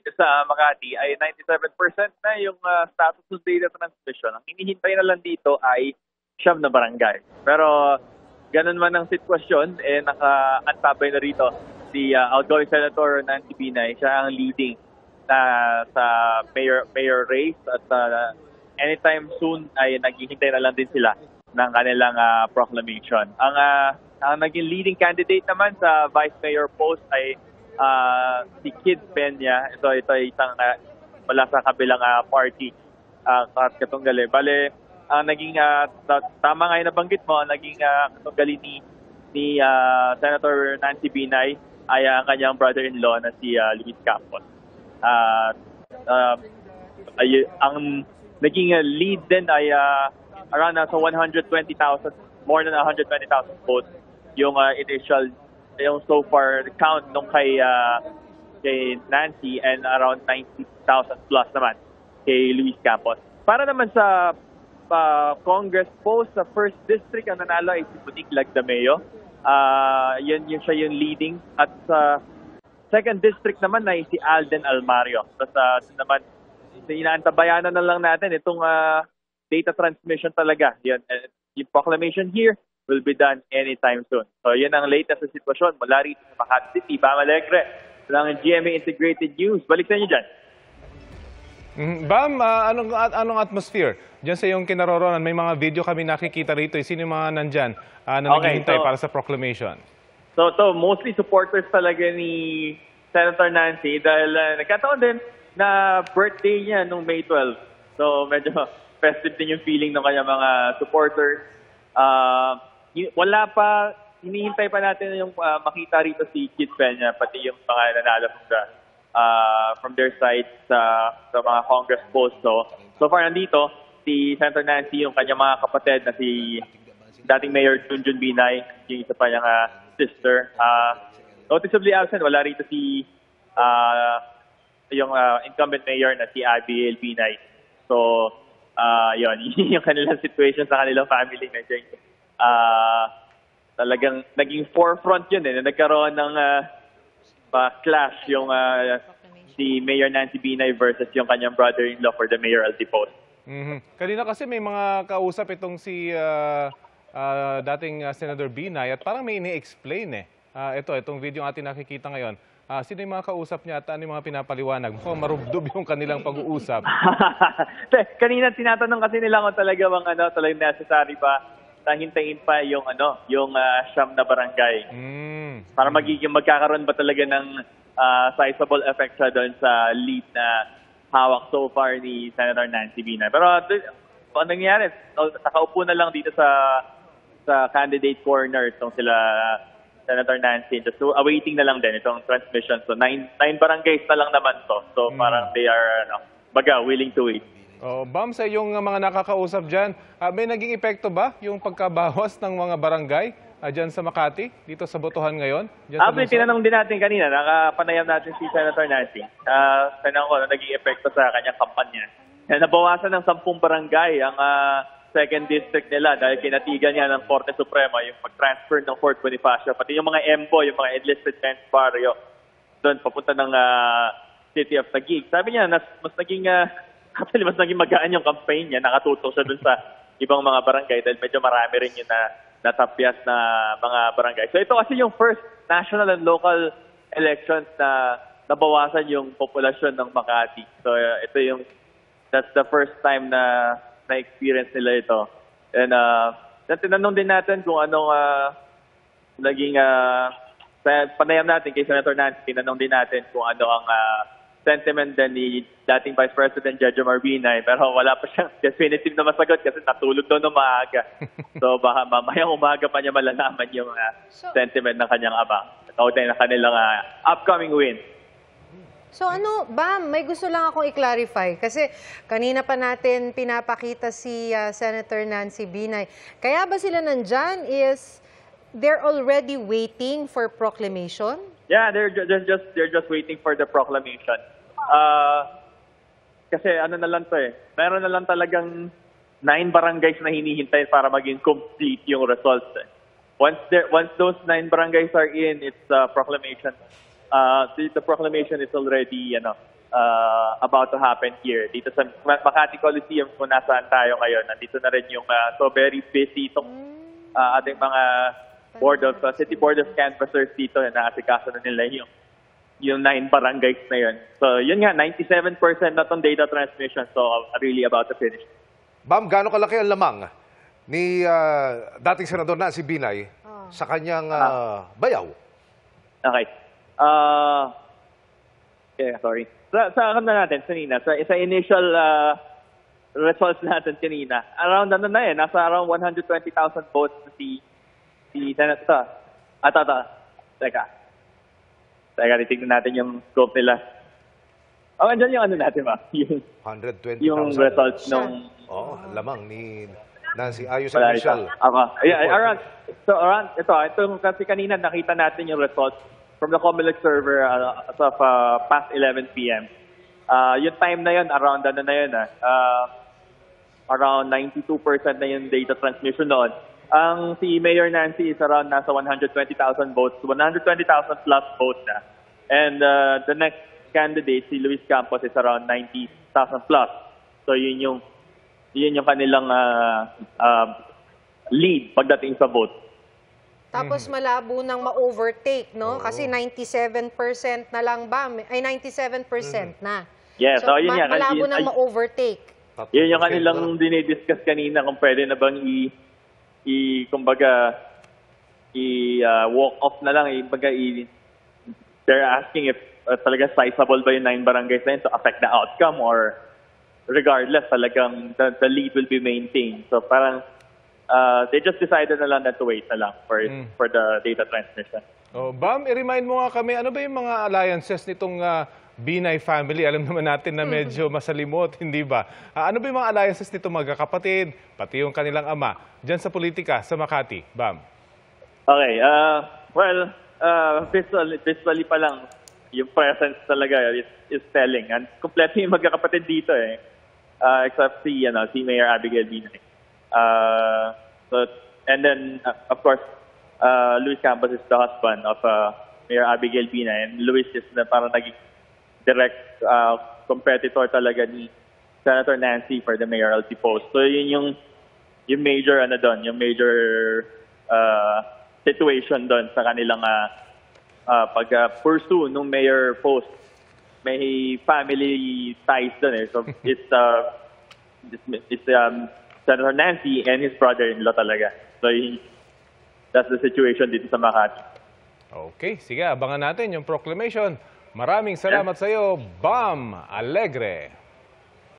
dito sa Makati ay 97% na yung status ng data transmission. Ang hinihintay na lang dito ay 9 na barangay. Pero ganun man ang sitwasyon, naka-antabay na rito si outgoing Senator Nancy Binay. Siya ang leading sa mayor race at anytime soon ay naghihintay na lang din sila ng kanilang proclamation. Ang naging leading candidate naman sa vice mayor post ay si Kid Peña. Ito ay isang wala sa kabilang party, katunggali. Bale, ang naging tama nga yung nabanggit mo, ang naging katunggali ni Senator Nancy Binay ay ang kanyang brother-in-law na si Luis Campos. Ang naging lead din ay around sa 120,000, more than 120,000 votes yung initial, yung so far count nung kay Nancy, and around 90,000 plus naman kay Luis Campos. Para naman sa Congress post sa 1st District, ang nanalo ay si Monique Lagdameo. Yun siya yung leading. At sa 2nd District naman ay si Alden Almario. Tapos naman, inaantabayanan na lang natin itong data transmission talaga. Yun, yung proclamation here will be done anytime soon. So yun ang latest na sitwasyon mula rito sa Makati City. Bam Alegre ng GMA Integrated News. Balik sa inyo dyan. Bam, anong atmosphere diyan sa iyong kinaroroonan? May mga video kami nakikita rito. Sino yung mga nandyan na naghihintay para sa proclamation? So mostly supporters talaga ni Senator Nancy dahil nagkataon din na birthday niya nung May 12. So medyo festive din yung feeling ng kanyang mga supporters. Wala pa, hinihintay pa natin yung makita rito si Kid Peña, pati yung mga nanalo from their side sa mga Congress post. So far nandito, si Senator Nancy, yung kanyang mga kapatid na si dating Mayor Junjun Binay, yung isa pa niyang sister. Noticeably absent, wala rito si yung incumbent mayor na si Abiel Binay. So, yun, yung kanilang situation sa kanilang family. Medyo talagang naging forefront yun na nagkaroon ng clash yung si Mayor Nancy Binay versus yung kanyang brother-in-law for the mayoralty post. Kanina kasi may mga kausap itong si dating Senator Binay at parang may ini-explain itong video ang ating nakikita ngayon. Sino yung mga kausap niya at ano yung mga pinapaliwanag? Mukhang marubdob yung kanilang pag-uusap. Kanina tinatanong kasi nila kung talagang necessary ba na hintayin pa yung 9 na barangay. Para magkakaroon ba talaga ng sizable effect siya doon sa lead na hawak so far ni Senator Nancy Binay. Pero ano nangyari? Nakaupo na lang dito sa candidate corner itong sila Senator Nancy. Just awaiting na lang din itong transmission. So 9 barangays na lang naman to. So parang they are willing to wait. Bam, sa yung mga nakakausap dyan, may naging epekto ba yung pagkabawas ng mga barangay dyan sa Makati, dito sa botohan ngayon? Tinanong din natin kanina, nakapanayam natin si Senator Nancy. Tanong ko na naging epekto sa kanyang kampanya. Nabawasan ng 10 barangay ang 2nd District nila dahil kinatigan niya ng Korte Suprema yung pag-transfer ng Fort Bonifacio, pati yung mga EMBO, yung mga enlisted men's barrio, doon papunta ng City of Taguig. Sabi niya, mas naging magaan yung campaign niya, nakatutok siya dun sa ibang mga barangay dahil medyo marami rin yung natapyas na mga barangay. So ito kasi yung first national and local elections na nabawasan yung populasyon ng Makati. So that's the first time na na-experience nila ito. And tinanong din natin kung anong naging panayam natin kay Senator Nancy, tinanong din natin kung ano ang sentiment din ni dating Vice President Jejomar Binay, pero wala pa siyang definitive na masagot kasi natulog daw ng maaga. So baka mamayang umaga pa niya malalaman yung sentiment ng kanyang ama. Kaugnay na kanilang upcoming win. So may gusto lang akong i-clarify kasi kanina pa natin pinapakita si Senator Nancy Binay. Kaya ba sila nandyan is they're already waiting for proclamation? Yeah, they're just waiting for the proclamation. Kasi na lang to meron na lang talagang 9 barangays na hinihintay para maging complete yung results. Once those 9 barangays are in, it's proclamation. The proclamation is already about to happen here. Dito sa Makati Coliseum kung nasaan tayo ngayon, nandito na rin yung so very busy itong ating mga city board of canvassers dito na naasikaso na nila yung 9 barangays na yun. So yun nga, 97% na itong data transmission, so really about to finish. Bam, gaano kalaki ang lamang ni dating Senador Nancy Binay sa kanyang bayaw? Okay. Sorry. Sa natin kanina, sa initial results natin kanina, around nasa around 120,000 votes na si Senator. Teka, titignan natin yung scope nila. Andyan yung natin ba? Yung 120,000. Yung results nung... lamang ni Nancy Ayos ang initial. Around, ito kasi kanina nakita natin yung results from the Comelec server as of past 11 p.m. Yung time na yun, around around 92% na yung data transmission noon. Ang si Mayor Nancy is around nasa 120,000 votes, 120,000 plus votes na. And the next candidate, si Luis Campos, is around 90,000 plus. So yun yung kanilang lead pagdating sa vote. Tapos malabo nang ma-overtake, no? Kasi 97% na lang ba? Ay, 97% na. Yes, so, yun yan. malabo nang ma-overtake. Yun yung kanilang dinidiscuss kanina kung pwede na bang walk off na lang. They're asking if talaga sizable ba yung 9 barangays na yun to affect the outcome, or regardless, talagang the lead will be maintained. So parang they just decided na lang na to wait na lang for the data transmission. Bam, i-remind mo nga kami, ano ba yung mga alliances nitong Binay family? Alam naman natin na medyo masalimot, hindi ba? Ano ba yung mga alliances nito magkakapatid, pati yung kanilang ama, dyan sa politika, sa Makati? Bam. Okay, visually pa lang, yung presence talaga is telling. And kompleto yung magkakapatid dito except si Mayor Abigail Binay. And then, of course, Luis Campos is the husband of Mayor Abigail Binay, and Luis is parang naging direct competitor talaga ni Senator Nancy for the mayoralty post. So yun yung major yung major situation doon sa kanilang pag-pursue nung mayor post. May family ties doon So it's Senator Nancy and his brother-in-law talaga. So that's the situation dito sa Makati. Okay, sige, abangan natin yung proclamation. Maraming salamat sa iyo, Bam Alegre.